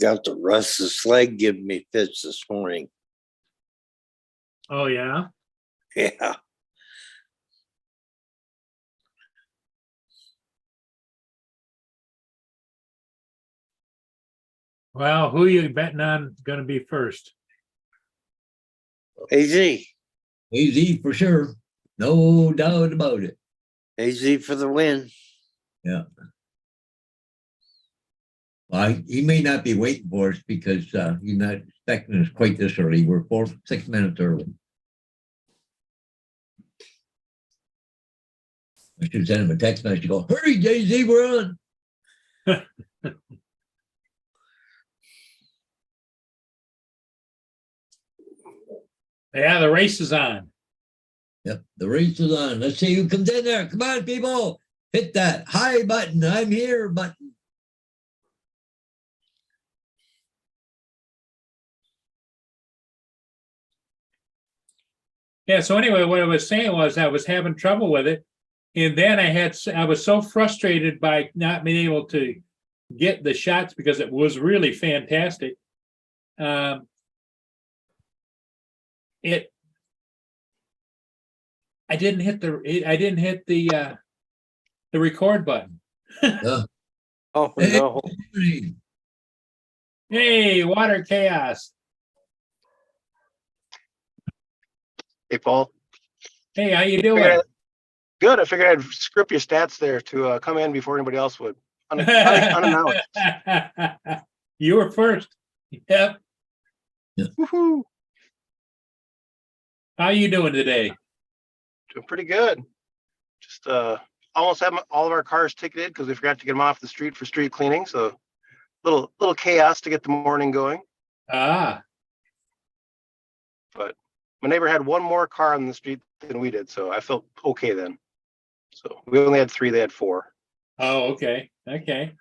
Got the Russ's leg giving me fits this morning. Oh, yeah. Yeah. Well, who are you betting on going to be first? AZ. AZ for sure. No doubt about it. AZ for the win. Yeah. Well, he may not be waiting for us because he's not expecting us quite this early. We're 6 minutes early. I should send him a text message. Go, hurry, Jay-Z, we're on. Yeah, the race is on. Yep, the race is on. Let's see who comes in there. Come on, people. Hit that hi button. I'm here button. Yeah, so anyway, what I was saying was I was having trouble with it. And then I was so frustrated by not being able to get the shots because it was really fantastic. I didn't hit the record button. Oh, no. Hey, Water Chaos. Hey, Paul. Hey, how you doing? Good. I figured I'd script your stats there to come in before anybody else would. Unannounced. You were first. Yep. Woohoo. How you doing today? Doing pretty good. Just almost have all of our cars ticketed because we forgot to get them off the street for street cleaning. So little chaos to get the morning going. Ah. But my neighbor had one more car on the street than we did, so I felt okay then. So we only had 3, they had 4. Oh, okay. Okay.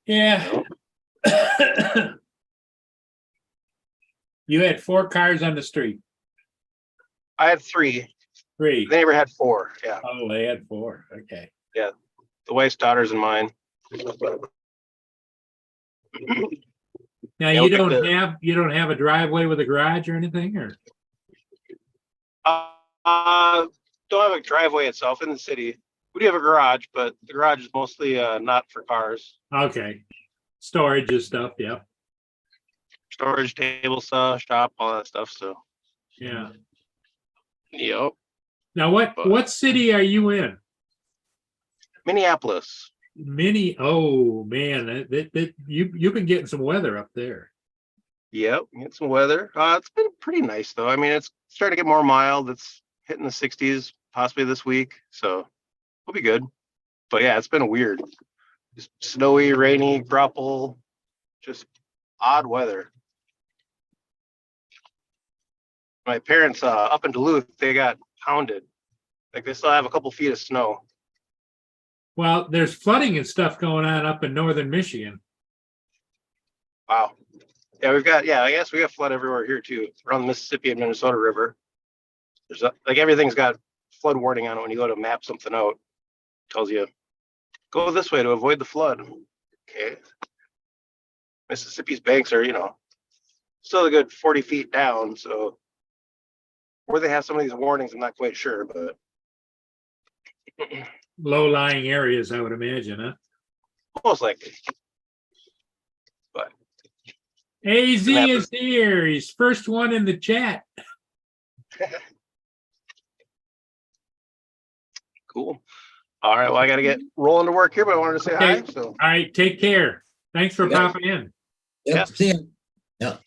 Yeah. You had 4 cars on the street. I had 3. 3. The neighbor had 4. Yeah. Oh, they had 4. Okay. The wife's daughters and mine. Now Yeah, you we'll get don't have a driveway with a garage or anything, or? Don't have a driveway itself in the city. We do have a garage, but the garage is mostly not for cars. Okay. Storage and stuff, yeah. Storage, table saw, shop, all that stuff. So Yeah. yep. Now what city are you in? Minneapolis. Oh man, you've been getting some weather up there. Yep, get some weather. It's been pretty nice though. I mean, it's starting to get more mild. It's hitting the 60s possibly this week, so we'll be good. But yeah, it's been weird. Just snowy, rainy, grapple, just odd weather. My parents up in Duluth, they got pounded. Like they still have a couple feet of snow. Well, there's flooding and stuff going on up in northern Michigan. Wow. Yeah, I guess we got flood everywhere here too, around the Mississippi and Minnesota River. There's like everything's got flood warning on it when you go to map something out. It tells you, go this way to avoid the flood. Okay. Mississippi's banks are, still a good 40 feet down. So where they have some of these warnings, I'm not quite sure, but. Low-lying areas, I would imagine, huh? Most likely. But AZ is here. He's first one in the chat. cool. All right. Well, I got to get rolling to work here, but I wanted to say hi. So. All right. Take care. Thanks for popping in. Yep. See ya. Yep.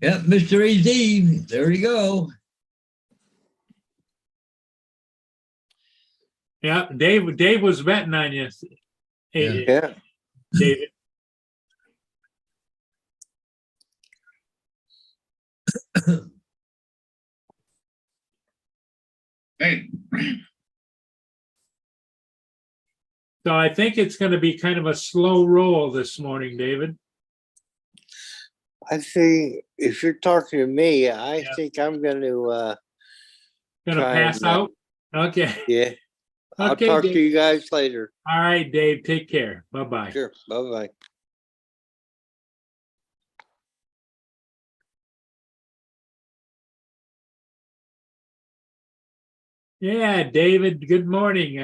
Yep, Mr. AZ. There you go. Yeah, Dave was betting on you. Hey, Yeah. David. Hey. So I think it's going to be kind of a slow roll this morning, David. I think if you're talking to me, I think I'm going to Going to pass out. Okay. Yeah. I'll Okay, talk to Dave. you guys later. All right, Dave, take care. Bye-bye. Sure. Bye-bye. Yeah, David, good morning.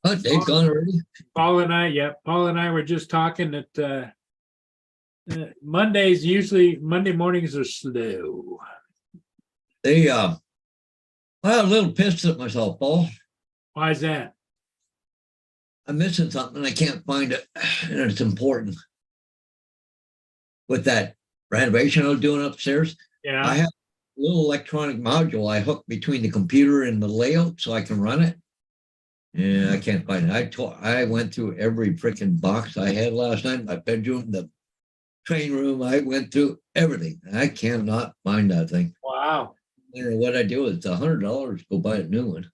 Oh, they've gone already? Paul and I were just talking that Monday mornings are slow. They, I'm a little pissed at myself, Paul. Why is that? I'm missing something and I can't find it. And it's important. With that renovation I was doing upstairs, I Yeah, have a little electronic module I hook between the computer and the layout so I can run it. And I can't find it. I went through every freaking box I had last night, my bedroom, the train room. I went through everything. I cannot find that thing. wow. I don't know what I do. It's $100 to go buy a new one.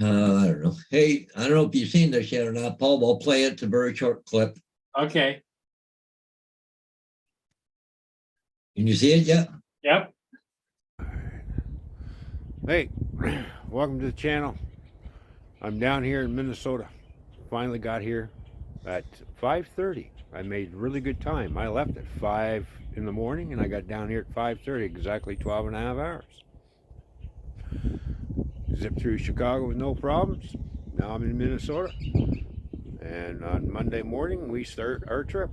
I don't know. Hey, I don't know if you've seen this yet or not, Paul. I'll play it. It's a very short clip. Okay, Can you see it yet? yep. Hey, welcome to the channel. I'm down here in Minnesota. Finally got here at 5:30. I made really good time. I left at 5 in the morning and I got down here at 5:30, exactly 12 and a half hours. Zipped through Chicago with no problems. Now I'm in Minnesota. And on Monday morning, we start our trip.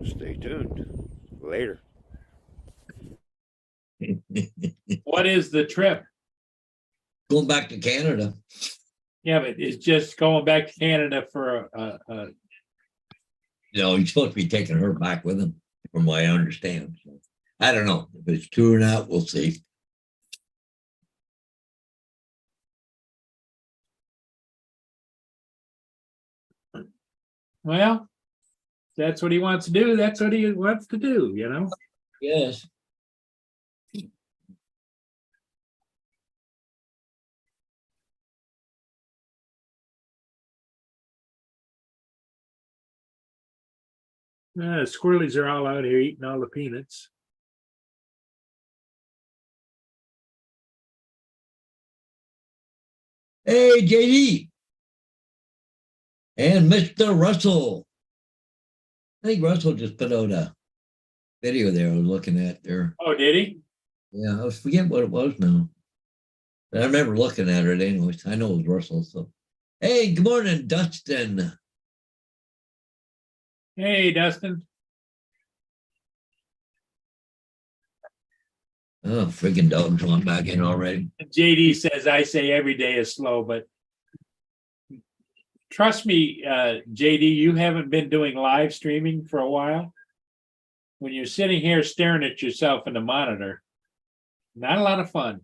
Stay tuned. Later. What is the trip? Going back to Canada. Yeah, but it's just going back to Canada for You know, he's supposed to be taking her back with him, from what I understand. So, I don't know if it's true or not. We'll see. well, that's what he wants to do. That's what he wants to do, you know? Yes. Squirrelies are all out here eating all the peanuts. Hey, JD. And Mr. Russell. I think Russell just put out a video there I was looking at there. Oh, did he? Yeah, I was forgetting what it was now. But I remember looking at it anyways. I know it was Russell. So, hey, good morning, Dustin. Hey, Dustin. Oh, friggin' dogs want back in already. JD says I say every day is slow, but trust me, JD, you haven't been doing live streaming for a while. When you're sitting here staring at yourself in the monitor, not a lot of fun.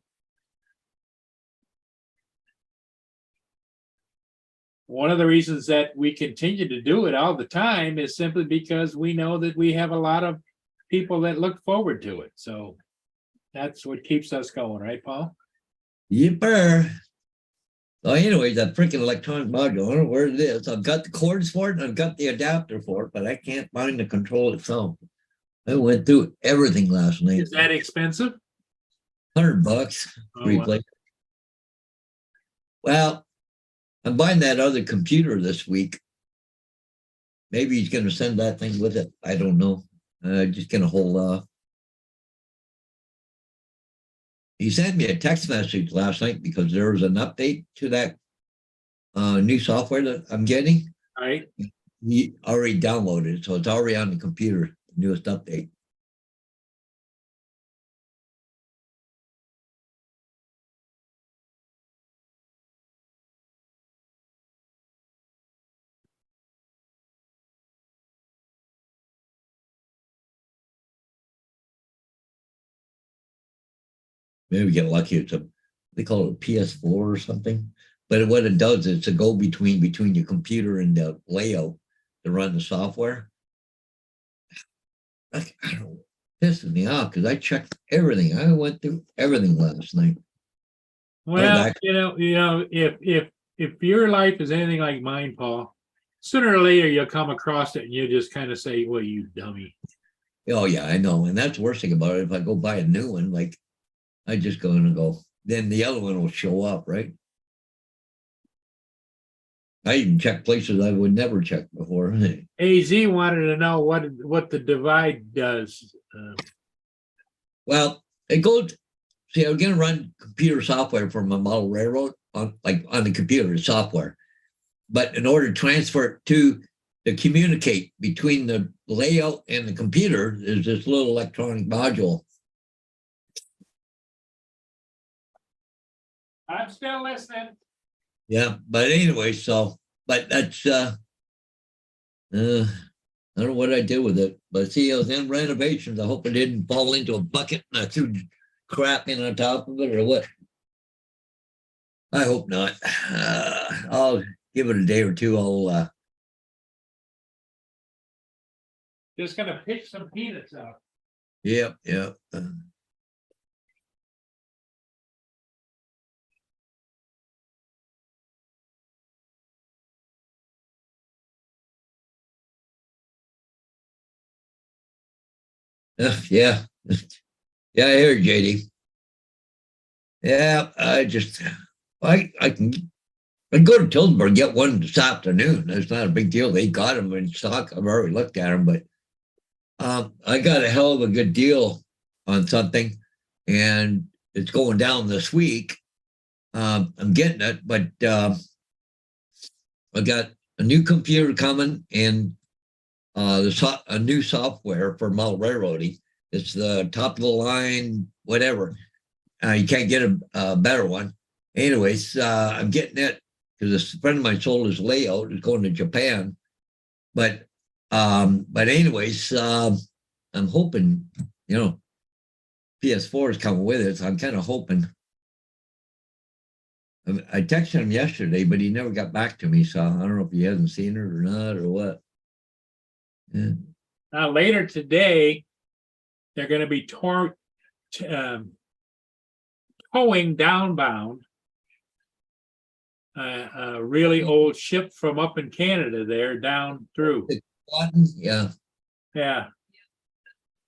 One of the reasons that we continue to do it all the time is simply because we know that we have a lot of people that look forward to it. So that's what keeps us going, right, Paul? Yipper. So anyways, that freaking electronic module, I don't know where it is. I've got the cords for it and I've got the adapter for it, but I can't find the control itself. I went through everything last night. Is that expensive? $100 Oh, wow. replace. Well, I'm buying that other computer this week. Maybe he's going to send that thing with it. I don't know. Just going to hold off. He sent me a text message last night because there was an update to that new software that I'm getting. All right. He already downloaded it, so it's already on the computer, the newest update. Maybe we get lucky. It's they call it a PS4 or something. But what it does is it's a go-between between your computer and the layout to run the software. I don't know, pisses me off because I checked everything. I went through everything last night. Well, back. if your life is anything like mine, Paul, sooner or later you'll come across it and you just kind of say, well, you dummy. Oh yeah, I know. And that's the worst thing about it. If I go buy a new one, like I just go in and go, then the other one will show up, right? I even check places I would never check before. AZ wanted to know what the divide does. Well, it goes. See, I'm gonna run computer software for my model railroad on the computer software, but in order to transfer it to communicate between the layout and the computer, there's this little electronic module. I'm still listening. Yeah, but anyway, but that's I don't know what I did with it. But see, I was in renovations. I hope it didn't fall into a bucket and I threw crap in on top of it or what. I hope not. I'll give it a day or two. I'll Just gonna pick some peanuts out. yeah. Yeah. Yeah, I hear you, JD. Yeah, I go to Tillsburg, get one this afternoon. That's not a big deal. They got them in stock. I've already looked at them, but I got a hell of a good deal on something, and it's going down this week. I'm getting it, but I got a new computer coming and a new software for model railroading. It's the top of the line, whatever. You can't get a better one. Anyways, I'm getting it because a friend of mine sold his layout. Is going to Japan, but anyways, I'm hoping, PS4 is coming with it. So I'm kind of hoping. I texted him yesterday, but he never got back to me. So I don't know if he hasn't seen it or not or what. Yeah. Now later today, they're going to be towing downbound a really old ship from up in Canada there down through. Yeah. Yeah.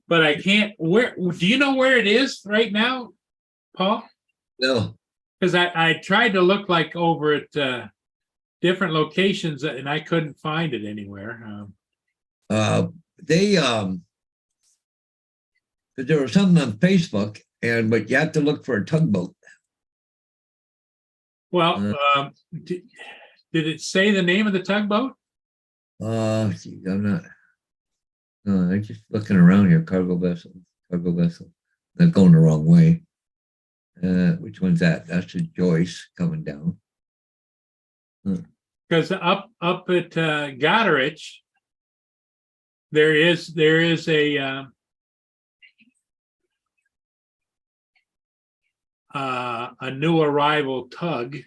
But I can't, do you know where it is right now, Paul? No. Because I tried to look like over at different locations and I couldn't find it anywhere. There was something on Facebook, but you have to look for a tugboat. Well, did it say the name of the tugboat? Geez, I'm not. No, I'm just looking around here. Cargo vessel. Not going the wrong way. Which one's that? That's the Joyce coming down. Because up at Goderich, there is a new arrival tug,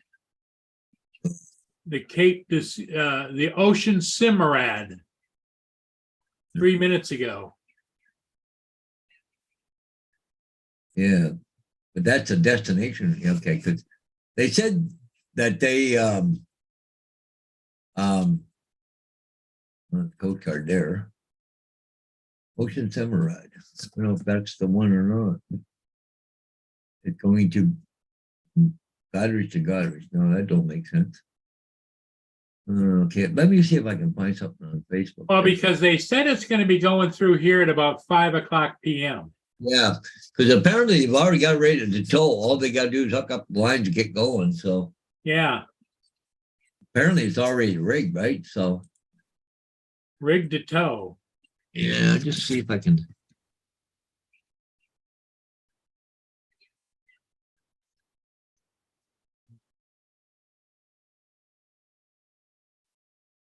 the Ocean Cimarrad, 3 minutes ago. Yeah, but that's a destination. Okay, because they said that they Coast Guard there. Ocean Cimarrad. I don't know if that's the one or not. It's going to Goderich to Goderich. No, that don't make sense. Okay, let me see if I can find something on Facebook. Well, because they said it's going to be going through here at about 5:00 p.m. Yeah, because apparently they've already got ready to tow. All they got to do is hook up the lines to get going. So Yeah, apparently it's already rigged, right? So rigged to tow. yeah, just see if I can.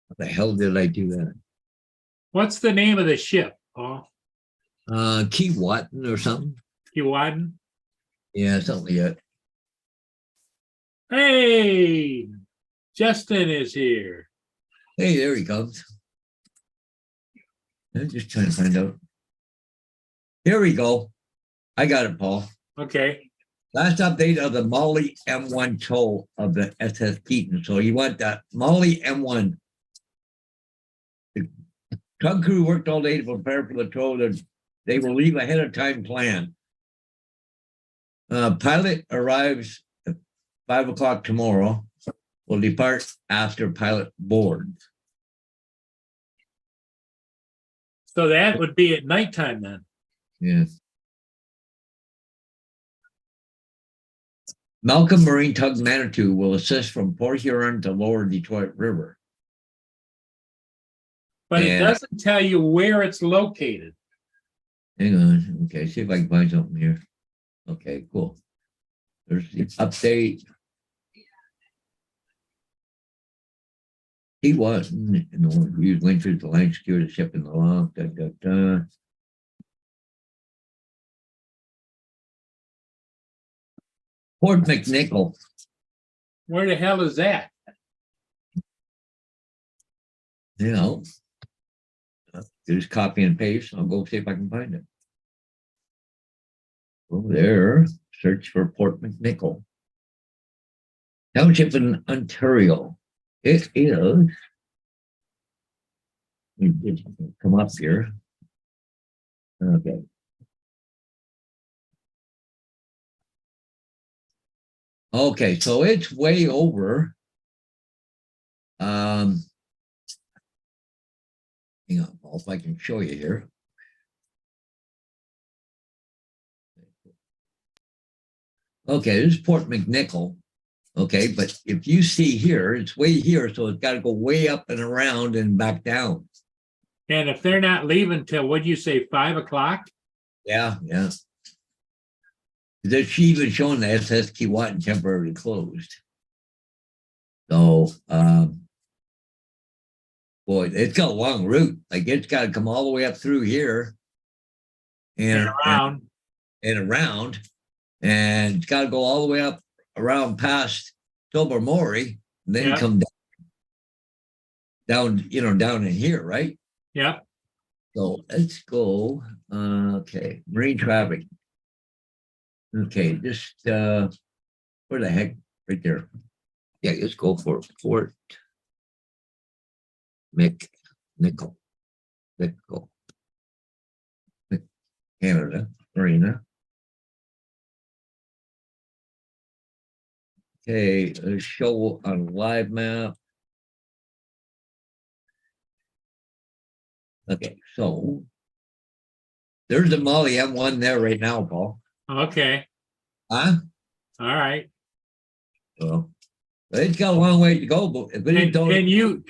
What the hell did I do that? What's the name of the ship, Paul? Keewatin or something. Keewatin? Yeah, something like that. Hey, Justin is here. Hey, there he comes. I'm just trying to find out. Here we go. I got it, Paul. Okay. Last update of the Molly M1 tow of the SS Keaton. So you want that Molly M1. The tug crew worked all day to prepare for the tow. The They will leave ahead of time plan. Pilot arrives at 5 o'clock tomorrow. Will depart after pilot board. So that would be at nighttime then. Yeah. Malcolm Marine Tug Manitou will assist from Port Huron to Lower Detroit River. But it Yeah. doesn't tell you where it's located. Hang on. Okay, see if I can find something here. Okay, cool. There's the update. He was, use winches to land secure the ship in the lock. Port McNichol. Where the hell is that? You know, just copy and paste. I'll go see if I can find it. Go there, search for Port McNichol. Township in Ontario. It is. Come up here. Okay. Okay, so it's way over. Hang on, Paul, if I can show you here. Okay, this is Port McNichol. Okay, but if you see here, it's way here, so it's got to go way up and around and back down. And if they're not leaving till, what'd you say, 5 o'clock? Yeah, yeah. She even showing the SS Keewatin temporarily closed. So, boy, it's got a long route. Like it's got to come all the way up through here And around. and around, and it's got to go all the way up around past Tobermory, and then Yeah. come down, down in here, right? Yep. So let's go. Okay, marine traffic. Okay, just where the heck? Right there. Yeah, let's go for Port McNichol. Canada, Marina. Okay, let's show on live map. Okay, so there's the Molly M1 there right now, Paul. Okay. Huh? All right. Well, it's got a long way to go, but if it don't, Can you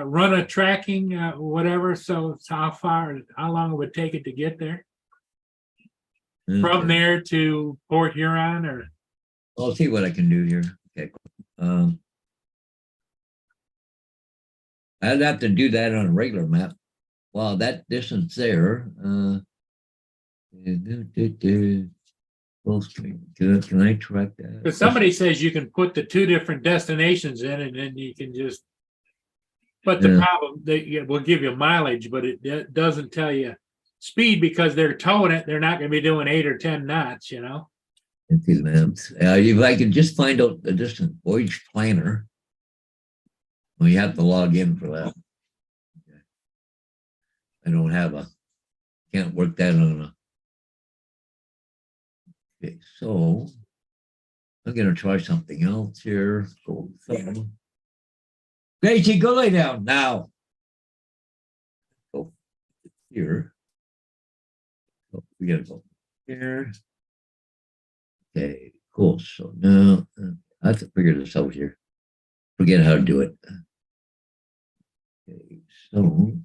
run a tracking whatever? So it's how long it would take it to get there from okay. there to Port Huron, or I'll see what I can do here. Okay. I'd have to do that on a regular map. Well, that distance there. Full screen. Can I track that? if somebody says you can put the two different destinations in, and then you can just. But the Yeah. problem, they will give you mileage, but it doesn't tell you speed because they're towing it. They're not going to be doing 8 or 10 knots, Into the maps. If I could just find out the distance voyage planner. Well, you have to log in for that. I don't have can't work that on a. Okay, so I'm gonna try something else here. Gracie, go lay down now. Go here. Oh, we gotta go here. Okay, cool. So now I have to figure this out here. Forget how to do it. Okay, so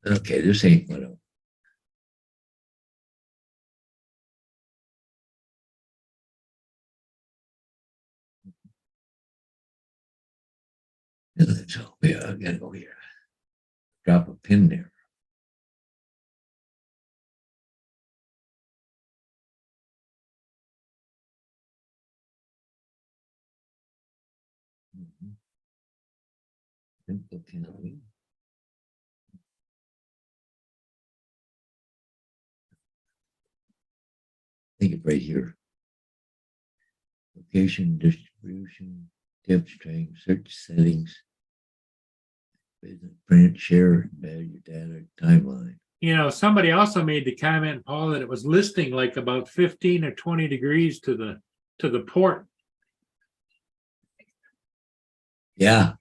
okay, this ain't what I. So yeah, I gotta go here. Drop a pin there. Okay. think it's right here. Location, distribution, tips, training, search settings, business, print, share, value data, timeline. You know, somebody also made the comment, Paul, that it was listing like about 15 or 20 degrees to the port. Yeah.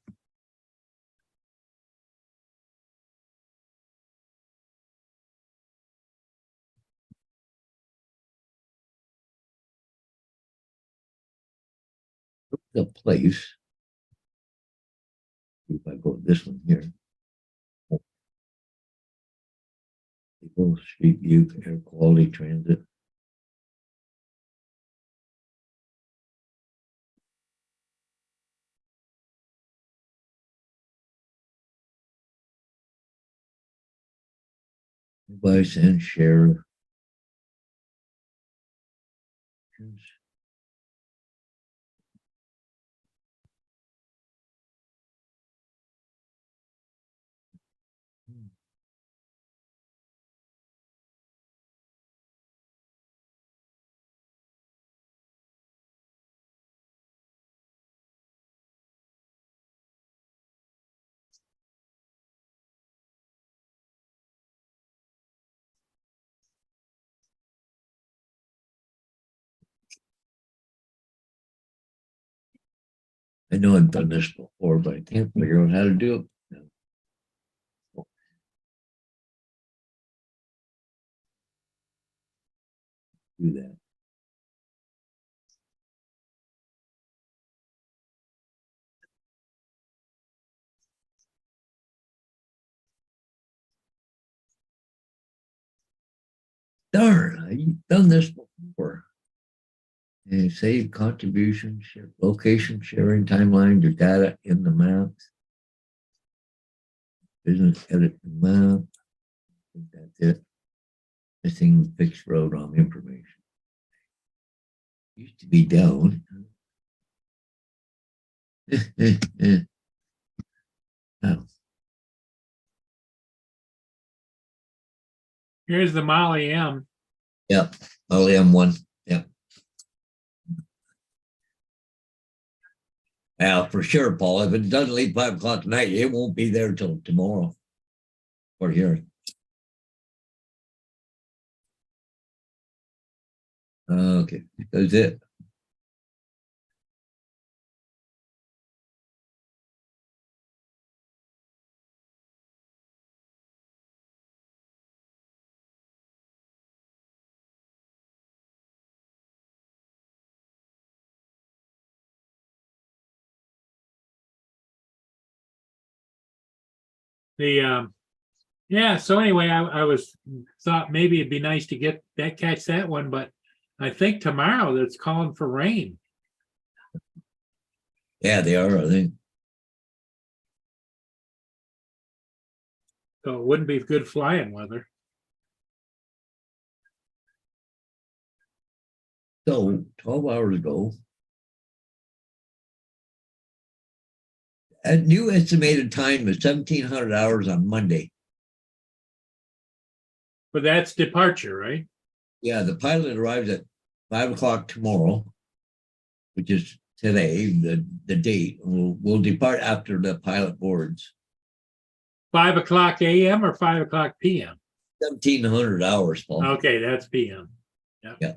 The place. If I go this one here. People, street view, air quality, transit. Device and share. I know I've done this before, but I can't figure out how to do it. Do that. Darn, I've done this before. And save contribution, share, location sharing timeline, your data in the maps. Business edit the map. I think that's it. Missing fixed road on information. Used to be down. Oh, Here's the Molly M. yeah, only M1. Yeah. Now, for sure, Paul, if it doesn't leave 5 o'clock tonight, it won't be there till tomorrow. Or here. Okay, that's it. Yeah, so anyway, I thought maybe it'd be nice to catch that one, but I think tomorrow it's calling for rain. Yeah, they are, I think. So it wouldn't be good flying weather. So 12 hours ago, a new estimated time is 1,700 hours on Monday. But that's departure, right? Yeah, the pilot arrives at 5 o'clock tomorrow, which is today, the date. We'll depart after the pilot boards. 5 o'clock a.m. or 5 o'clock p.m.? 1,700 hours, Paul. Okay, that's p.m. Yeah.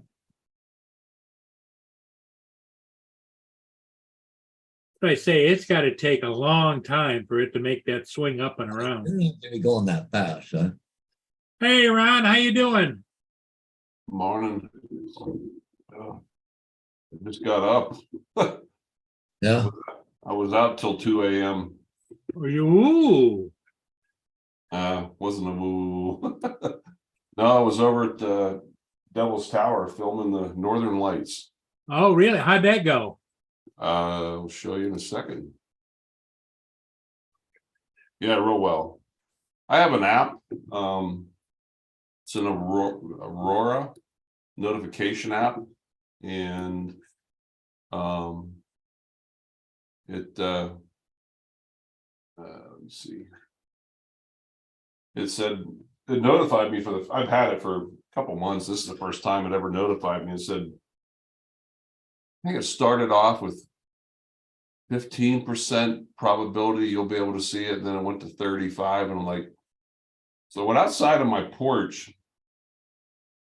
But I say it's got to take a long time for it to make that swing up and around. It ain't gonna be going that fast, huh? Hey, Ron, how you doing? Morning. I just got up. Yeah. I was out till 2 a.m. Ooh, Wasn't a woo. No, I was over at Devil's Tower filming the Northern Lights. oh, really? How'd that go? I'll show you in a second. Yeah, real well. I have an app. It's an Aurora notification app, and let's see. It said it notified me I've had it for couple months. This is the first time it ever notified me and said, I think it started off with 15% probability you'll be able to see it. And then it went to 35. And I'm like, so I went outside of my porch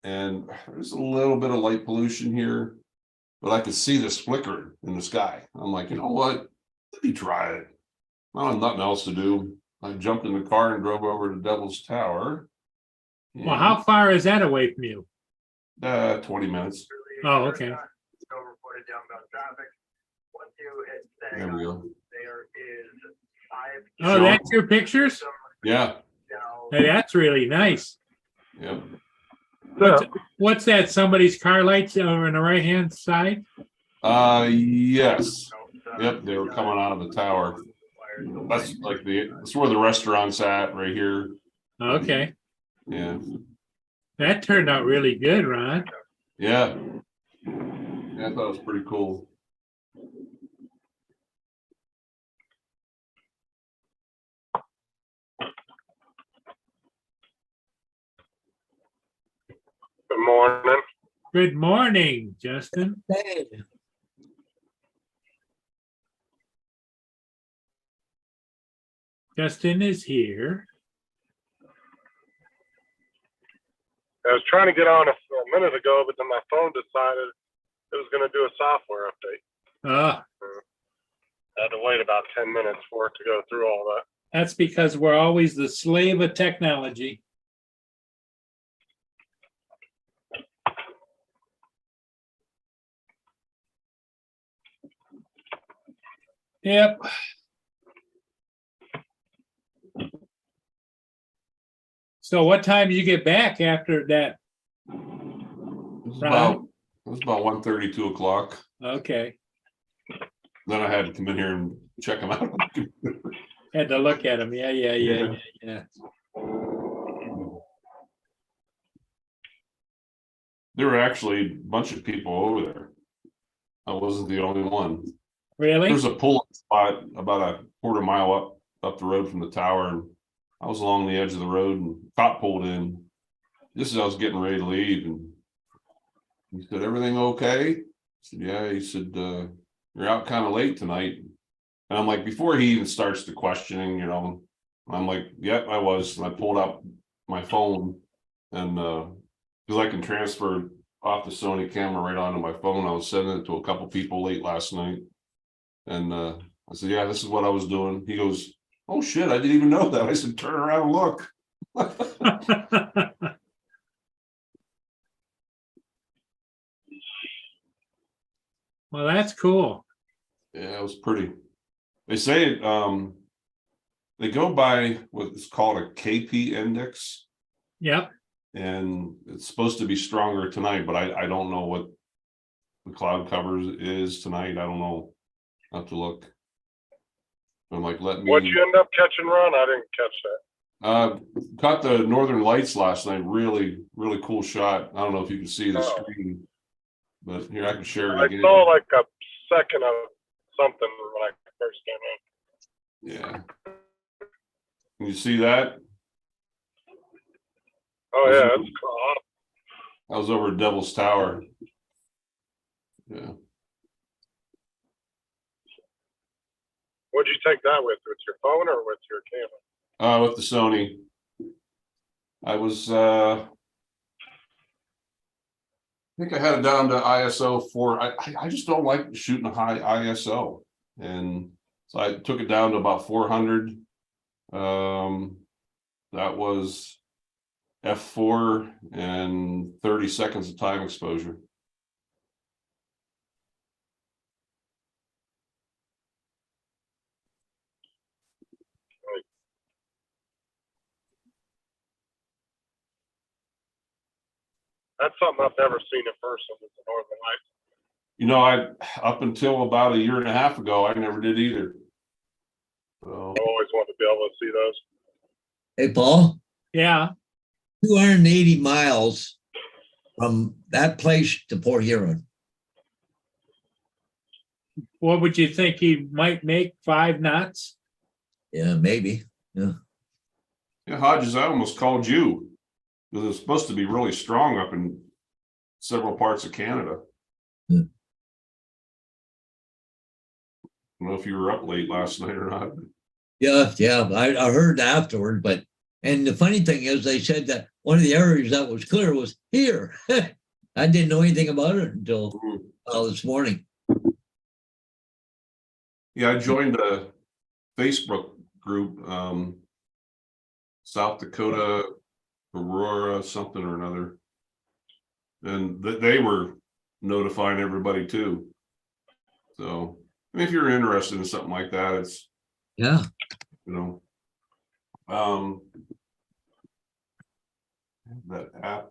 and there's a little bit of light pollution here, but I could see this flickering in the sky. I'm like, you know what? Let me try it. I don't have nothing else to do. I jumped in the car and drove over to Devil's Tower. Well, how far is that away from you? 20 minutes. Oh, okay. There we go. Oh, that's your pictures? Yeah. Hey, that's really nice. Yep. What's that? Somebody's car lights over on the right-hand side? Yes. Yep, they were coming out of the tower. That's like that's where the restaurant's at right here. Okay. Yeah. That turned out really good, Ron. Yeah. Yeah, I thought it was pretty cool. Good morning. Good morning, Justin. Hey, Justin is here. I was trying to get on a minute ago, but then my phone decided it was going to do a software update. Ah, I had to wait about 10 minutes for it to go through all that. that's because we're always the slave of technology. Yep. So what time did you get back after that? It was about 1:30, 2 o'clock. Okay, Then I had to come in here and check them out. had to look at him. Yeah. There were actually a bunch of people over there. I wasn't the only one. Really? There's a pull-up spot about a quarter mile up the road from the tower, and I was along the edge of the road, and cop pulled in just as I was getting ready to leave, and he said, "Everything okay?" I said, "Yeah." He said, "You're out kind of late tonight." And I'm like, before he even starts the questioning, I'm like, "Yep, I was." And I pulled out my phone, and because I can transfer off the Sony camera right onto my phone, I was sending it to a couple people late last night. And I said, "Yeah, this is what I was doing." He goes, "Oh shit, I didn't even know that." I said, "Turn around and look." Well, that's cool. Yeah, it was pretty. They say they go by what's called a KP index, Yep. and it's supposed to be stronger tonight, but I don't know what the cloud cover is tonight. I don't know. I have to look. I'm like, let me. What'd you end up catching, Ron? I didn't catch that. Caught the Northern Lights last night. Really, really cool shot. I don't know if you can see the screen, but here I can share it I again. saw like a second of something when I first came in. Yeah. Can you see that? Oh yeah, it's cool. I was over at Devil's Tower. Yeah. What'd you take that with your phone or with your camera? With the Sony. I was I think I had it down to ISO 4. I just don't like shooting a high ISO. And so I took it down to about 400. That was f4 and 30 seconds of time exposure. That's something I've never seen in person with the Northern Lights. I up until about a year and a half ago, I never did either. So I always wanted to be able to see those. hey, Paul, Yeah. 280 miles from that place to Port Huron. What would you think he might make 5 knots? Yeah, maybe. yeah, Hodges, I almost called you. Because it's supposed to be really strong up in several parts of Canada. Hmm. I don't know if you were up late last night or not. Yeah, I heard afterward, but, and the funny thing is they said that one of the areas that was clear was here. I didn't know anything about it until this morning. Yeah, I joined a Facebook group, South Dakota, Aurora, something or another. And they were notifying everybody too. So, I mean, if you're interested in something like that, it's, Yeah. That app.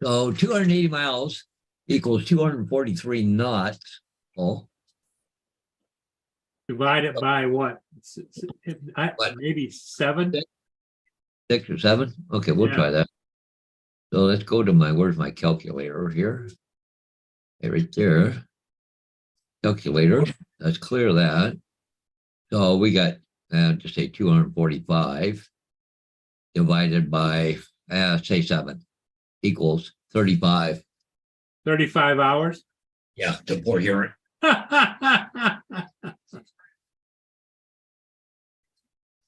So 280 miles equals 243 knots. Oh, Divide it by what? What? Maybe 7? 6 or 7. Okay, we'll Yeah. try that. So let's go to where's my calculator here? Okay, right there. Calculator. Let's clear that. So we got, just say 245 divided by, say 7 equals 35. 35 hours? Yeah, to Port Huron.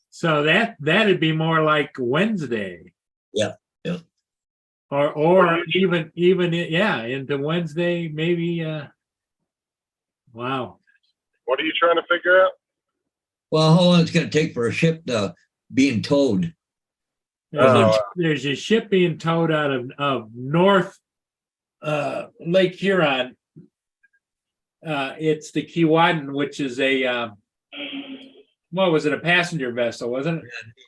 So that'd be more like Wednesday. Yeah. Or even into Wednesday, maybe. Wow. What are you trying to figure out? Well, how long it's going to take for a ship to being towed? There's a ship being towed out of North Lake Huron. It's the Keewatin, which is a what was it? A passenger vessel, wasn't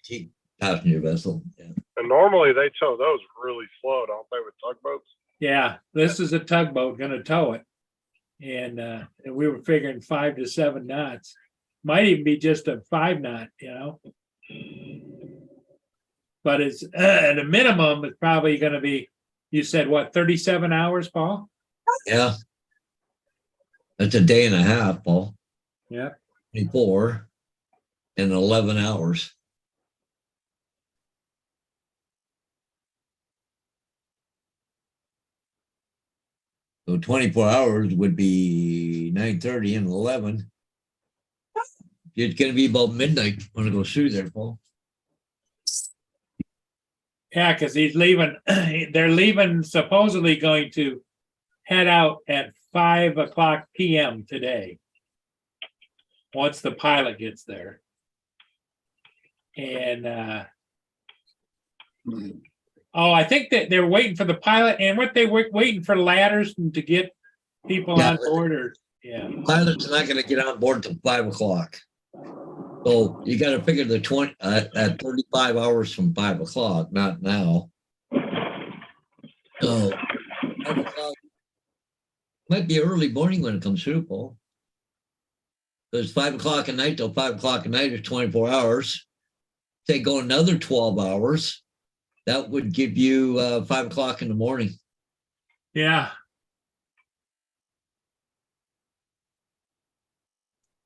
it? Passenger vessel. Yeah. And normally they tow those really slow, don't they, with tugboats? Yeah, this is a tugboat going to tow it, and we were figuring 5 to 7 knots. Might even be just a 5 knot, But it's at a minimum, it's probably going to be. You said what? 37 hours, Paul? Yeah. That's a day and a half, Paul. Yeah. 24 and 11 hours. So 24 hours would be 9:30 and 11. It's going to be about midnight when it goes through there, Paul. Yeah, because he's leaving. They're leaving, supposedly going to head out at 5:00 p.m. today. Once the pilot gets there. And I think that they're waiting for the pilot, and what they were waiting for ladders to get people on board, or Pilots are not going to get on board till 5 o'clock. So you got to figure the 35 hours from 5 o'clock, not now. So 5 o'clock might be early morning when it comes through, Paul. Because 5 o'clock at night till 5 o'clock at night is 24 hours. Say go another 12 hours. That would give you 5 o'clock in the morning. Yeah.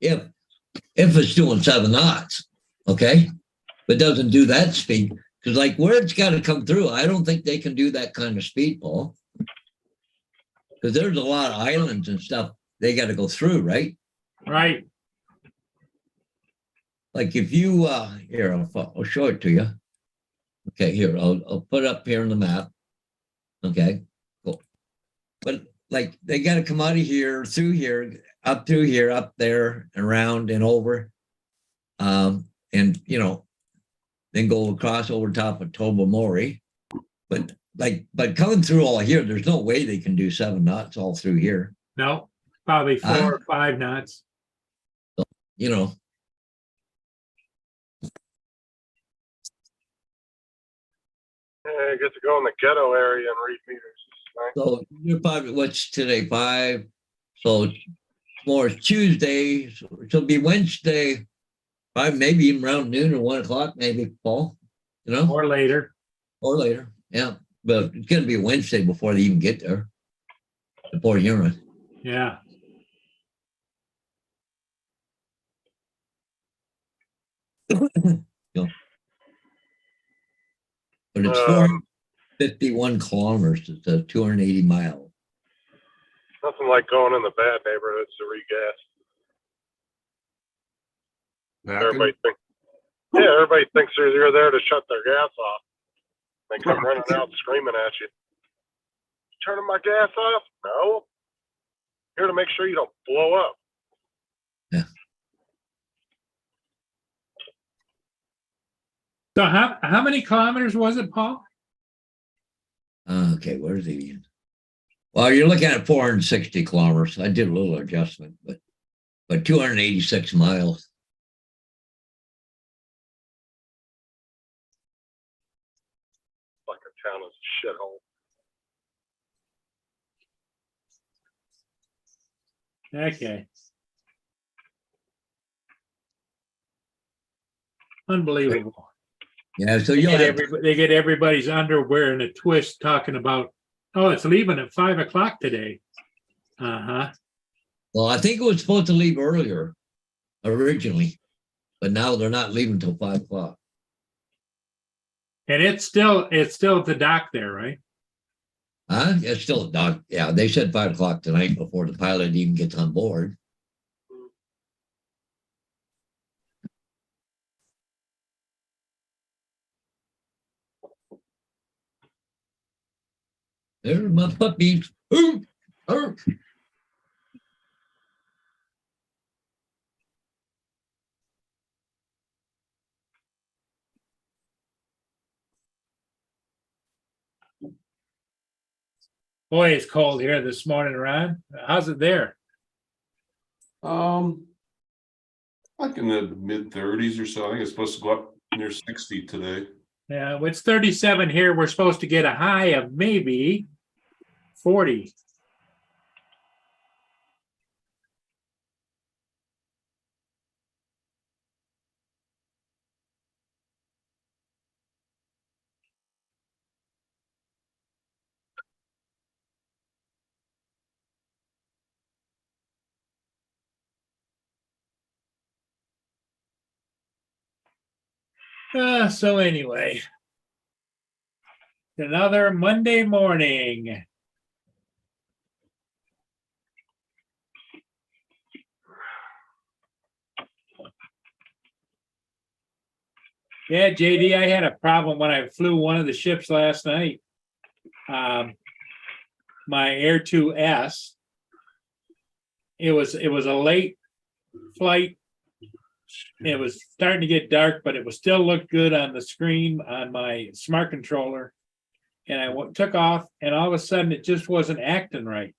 If it's doing 7 knots, okay, but doesn't do that speed, because like where it's got to come through, I don't think they can do that kind of speed, Paul, because there's a lot of islands and stuff they got to go through, right? Right. Like if you here, I'll show it to you. Okay, here I'll put it up here on the map. Okay, cool. But like they got to come out of here, through here, up through here, up there, and around and over, and then go across over top of Tobermory. But coming through all here, there's no way they can do 7 knots all through here. No, probably 4 or 5 knots. Yeah, I get to go in the ghetto area and read meters. Nice. So you're probably, what's today, 5? So tomorrow's Tuesday, so it'll be Wednesday. maybe even around noon or 1 o'clock, maybe, Paul, or later. or later. Yeah. But it's going to be Wednesday before they even get there. The Port Huron. Yeah. But it's 451 kilometers. It's a 280 mile. Nothing like going in the bad neighborhoods to regas. Everybody thinks you're there to shut their gas off. They come running out screaming at you. Turning my gas off? No. Here to make sure you don't blow up. So how many kilometers was it, Paul? Okay, where's he again? Well, you're looking at 460 kilometers. I did a little adjustment, but 286 miles. Fucking town is a shithole. Okay. Unbelievable. Yeah, so They you'll get, have they get everybody's underwear in a twist talking about, oh, it's leaving at 5 o'clock today. Uh-huh. well, I think it was supposed to leave earlier originally, but now they're not leaving till 5 o'clock. And it's still at the dock there, right? Huh? It's still dark. Yeah, they said 5 o'clock tonight before the pilot even gets on board. There's my puppies. Ooh, ooh. Boy, it's cold here this morning, Ron. How's it there? Like in the mid-30s or so. I think it's supposed to go up near 60 today. Yeah, well, it's 37 here. We're supposed to get a high of maybe 40. So anyway, another Monday morning. Yeah, JD, I had a problem when I flew one of the ships last night. My Air 2S. It was a late flight. It was starting to get dark, but it was still looked good on the screen on my smart controller. And I took off, and all of a sudden it just wasn't acting right.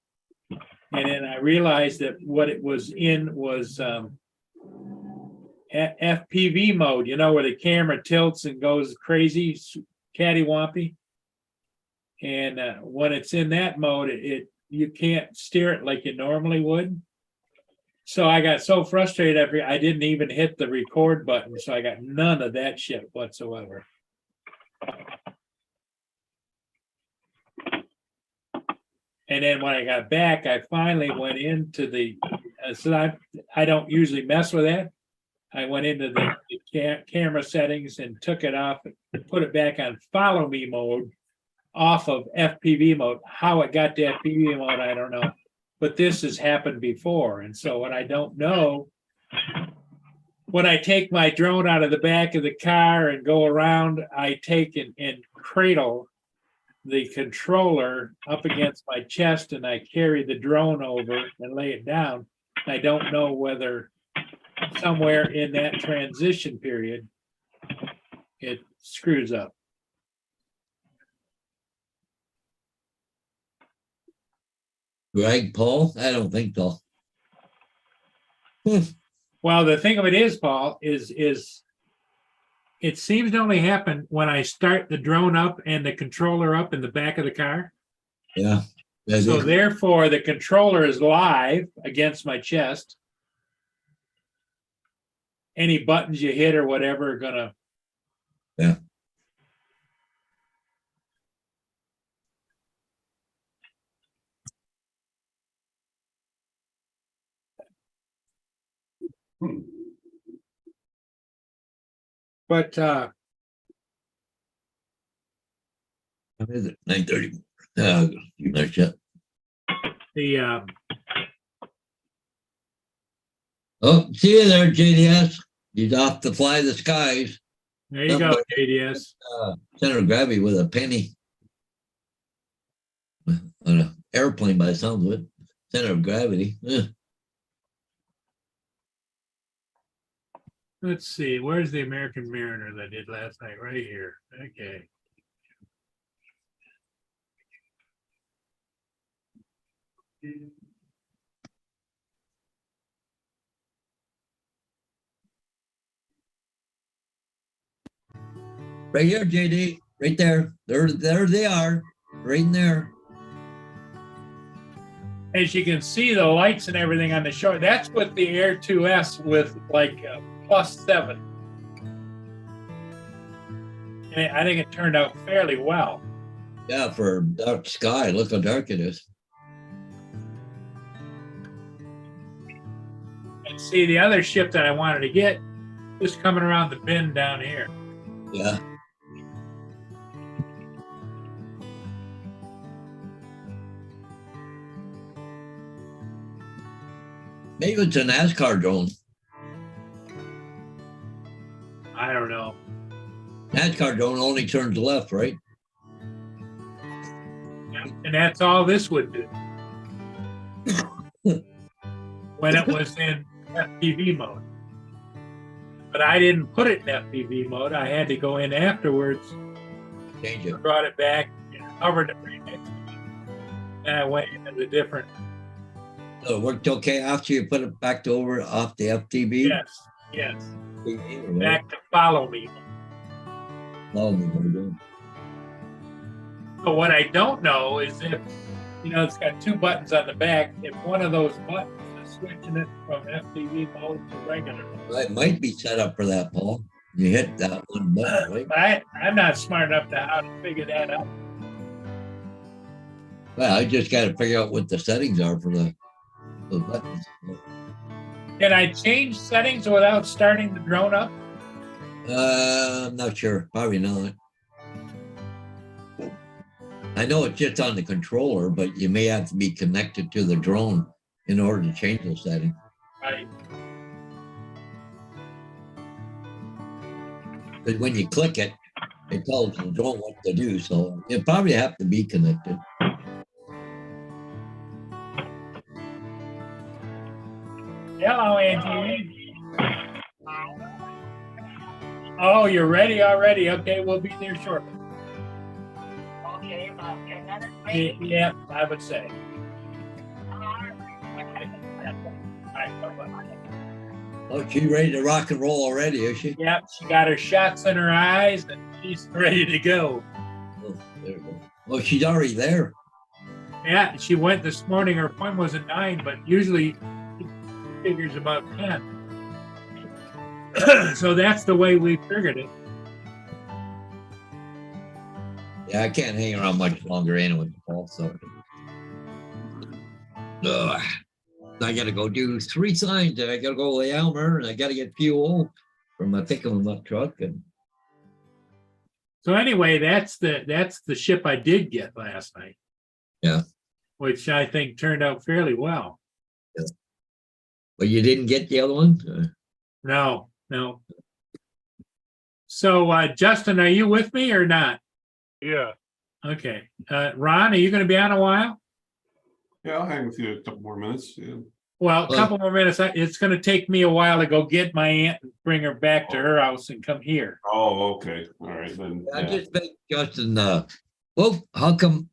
And then I realized that what it was in was FPV mode, where the camera tilts and goes crazy, cattywampy. And when it's in that mode, you can't steer it like you normally would. So I got so frustrated I didn't even hit the record button. So I got none of that shit whatsoever. And then when I got back, I finally went into so I don't usually mess with that. I went into the camera settings and took it off and put it back on follow me mode off of FPV mode. How it got to FPV mode, I don't know. But this has happened before. And so what I don't know, when I take my drone out of the back of the car and go around, I take and cradle the controller up against my chest and I carry the drone over and lay it down. I don't know whether somewhere in that transition period, it screws up. Greg, Paul? I don't think so. Well, the thing of it is, Paul, is it seems to only happen when I start the drone up and the controller up in the back of the car. Yeah. So therefore, the controller is live against my chest. any buttons you hit or whatever are gonna. Yeah. Hmm. But What is it? 9:30. You nice shot. the Oh, see you there, JDS. He's off to fly the skies. there you go, JDS. Center of gravity with a penny. On an airplane by the sound of it. Center of gravity. Let's see, where's the American Mariner that I did last night? Right here. Okay. Right here, JD. Right there. There they are. Right in there. As you can see, the lights and everything on the shore, that's with the Air 2S with like +7. And I think it turned out fairly well. Yeah, for dark sky. Look how dark it is. And see, the other ship that I wanted to get is coming around the bend down here. Yeah. Maybe it's a NASCAR drone. I don't know. NASCAR drone only turns left, right? And that's all this would do. When it was in FPV mode. But I didn't put it in FPV mode. I had to go in afterwards, Change it. brought it back, and hovered it right next to me. And I went into the different, So it worked okay after you put it back over off the FTB? yes, TV, back to follow me. Oh, my God. But what I don't know is if, it's got 2 buttons on the back, if one of those buttons is switching it from FPV mode to regular mode. Well, it might be set up for that, Paul. You hit that one button, right? But I'm not smart enough to how to figure that out. Well, I just got to figure out what the settings are for the buttons. Can I change settings without starting the drone up? I'm not sure. Probably not. I know it's just on the controller, but you may have to be connected to the drone in order to change the setting. Right. But when you click it, it tells the drone what to do. So you probably have to be connected. Hello, Angie. Oh, you're ready already? Okay, we'll be there shortly. Okay, about 10 minutes maybe. Yeah, I would say. All right, bye-bye. Oh, she's ready to rock and roll already, is she? Yep, she got her shots in her eyes and she's ready to go. Oh, there we go. Oh, she's already there. Yeah, she went this morning. Her appointment was at 9, but usually she figures about 10. So that's the way we figured it. Yeah, I can't hang around much longer anyway, Paul. So I got to go do 3 signs, and I got to go to Elmer, and I got to get fuel from my pick 'em up truck. And So anyway, that's the ship I did get last night. Yeah. Which I think turned out fairly well. but you didn't get the other one. No. So Justin, are you with me or not? Yeah. Okay. Ron, are you going to be on a while? Yeah, I'll hang with you a couple more minutes. Yeah. Well, a couple more minutes. It's going to take me a while to go get my aunt and bring her back to her house and come here. Oh, okay. All right then. I Yeah. just make Justin. Well, how come?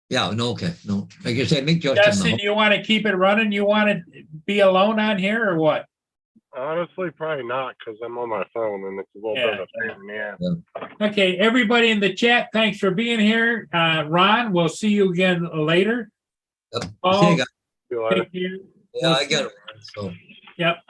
Yeah, no, okay, no. Like I said, make Justin. Justin, you want to keep it running? You want to be alone on here or what? Honestly, probably not because I'm on my phone and it's a little bit of a pain in the ass. Okay, everybody in the chat, thanks for being here. Ron, we'll see you again later. Yep. Paul, See you guys. See you later. take care. Yeah, I got it. So. Yep.